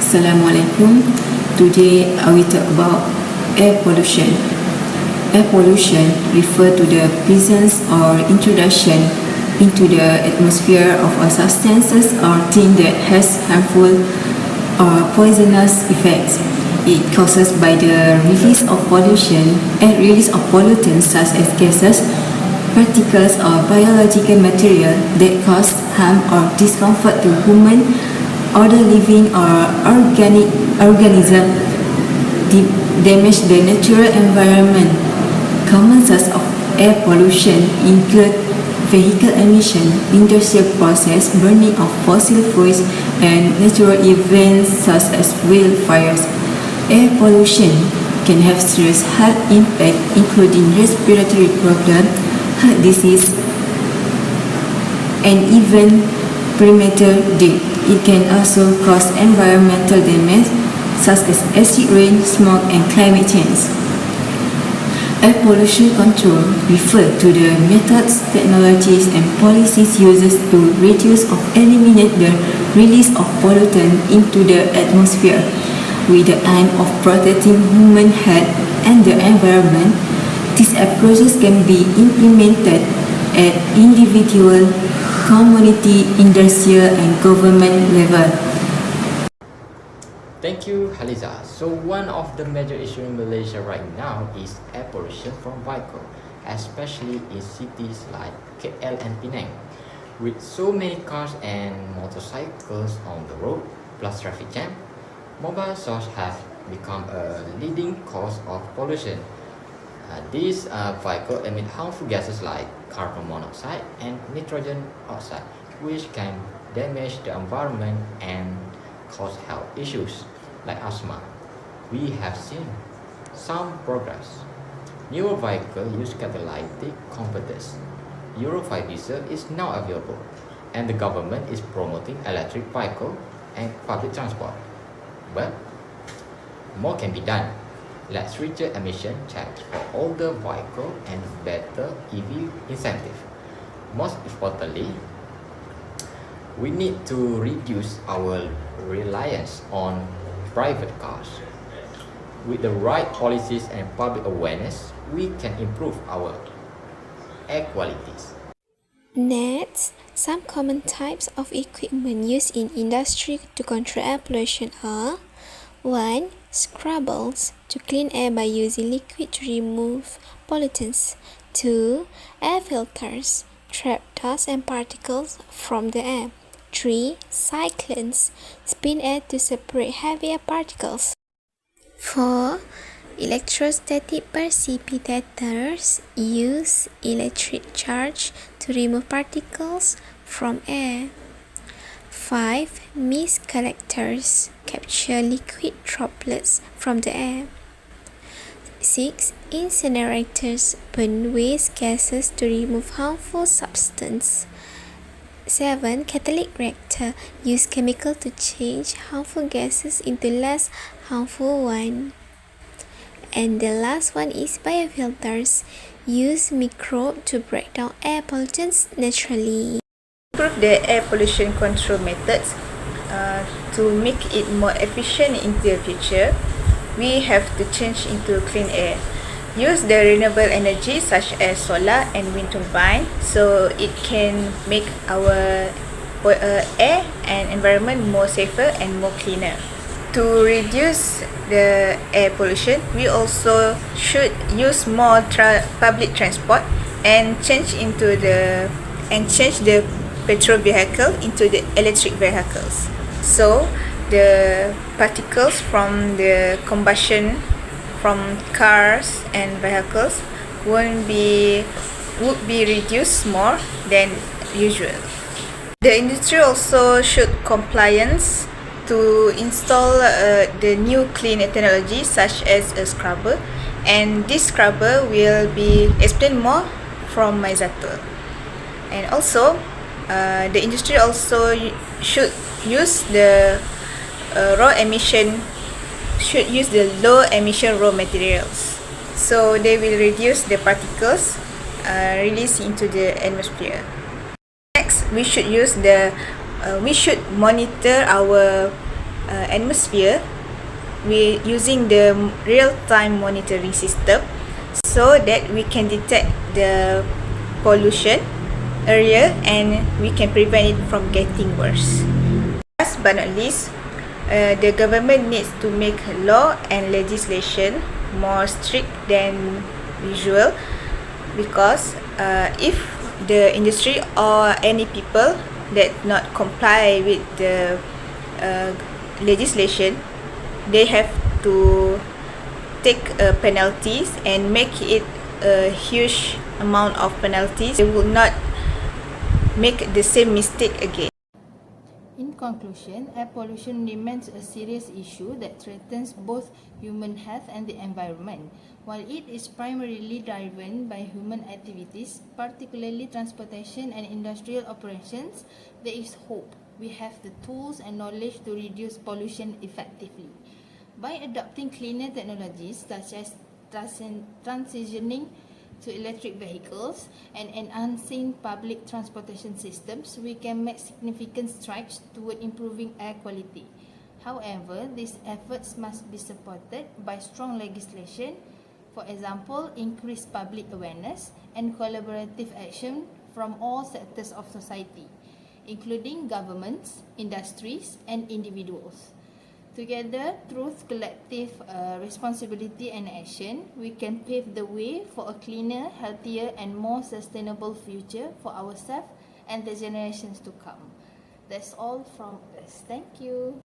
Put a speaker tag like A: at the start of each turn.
A: Assalamualaikum. Today I will talk about air pollution. Air pollution refers to the presence or introduction into the atmosphere of a substances or thing that has harmful or poisonous effects. It causes by the release of pollution and release of pollutants such as gases, particles or biological material that cause harm or discomfort to human, other living or organic organism, damage the natural environment. Common sources of air pollution include vehicle emission, industrial process, burning of fossil fuels, and natural events such as wildfires. Air pollution can have serious health impact, including respiratory problems, heart disease, and even premature death. It can also cause environmental damage such as acid rain, smoke, and climate change. Air pollution control refers to the methods, technologies, and policies used to reduce or eliminate the release of pollutants into the atmosphere, with the aim of protecting human health and the environment. These approaches can be implemented at individual, community, industrial, and government level.
B: Thank you, Haliza. So one of the major issues in Malaysia right now is air pollution from vehicles, especially in cities like KL and Penang. With so many cars and motorcycles on the road, plus traffic jam, mobile sources have become a leading cause of pollution. These vehicles emit harmful gases like carbon monoxide and nitrogen oxide, which can damage the environment and cause health issues like asthma. We have seen some progress. Newer vehicles use catalytic converters. Euro 5 diesel is now available, and the government is promoting electric vehicle and public transport. But more can be done. Let's stricter emission checks for older vehicles and better EV incentive. Most importantly, we need to reduce our reliance on private cars. With the right policies and public awareness, we can improve our air qualities.
C: Next, some common types of equipment used in industry to control air pollution are 1. Scrubbles, to clean air by using liquid to remove pollutants. 2. Air filters, trap dust and particles from the air. 3. Cyclones, spin air to separate heavier particles. 4. Electrostatic precipitators, use electric charge to remove particles from air. 5. Mist collectors, capture liquid droplets from the air. 6. Incinerators, burn waste gases to remove harmful substances. 7. Catalytic reactor, use chemical to change harmful gases into less harmful one. And the last one is biofilters, use microbe to break down air pollutants naturally.
D: Improve the air pollution control methods to make it more efficient in the future. We have to change into clean air. Use the renewable energy such as solar and wind turbine, so it can make our air and environment more safer and more cleaner. To reduce the air pollution, we also should use more public transport and change the petrol vehicle into the electric vehicles. So the particles from the combustion from cars and vehicles would be reduced more than usual. The industry also should compliance to install the new clean technology such as a scrubber, and this scrubber will be explained more from Maizatul. And also the industry also should use the low emission raw materials, so they will reduce the particles released into the atmosphere. Next, we should monitor our atmosphere we using the real-time monitoring system so that we can detect the pollution earlier and we can prevent it from getting worse. Last but not least, the government needs to make law and legislation more strict than usual, because if the industry or any people that not comply with the legislation, they have to take penalties and make it a huge amount of penalties. They will not make the same mistake again.
E: In conclusion, air pollution remains a serious issue that threatens both human health and the environment. While it is primarily driven by human activities, particularly transportation and industrial operations, there is hope. We have the tools and knowledge to reduce pollution effectively. By adopting cleaner technologies such as transitioning to electric vehicles and enhancing public transportation systems, we can make significant strides toward improving air quality. However, these efforts must be supported by strong legislation, for example, increased public awareness and collaborative action from all sectors of society, including governments, industries, and individuals. Together, through collective responsibility and action, we can pave the way for a cleaner, healthier, and more sustainable future for ourselves and the generations to come. That's all from us. Thank you.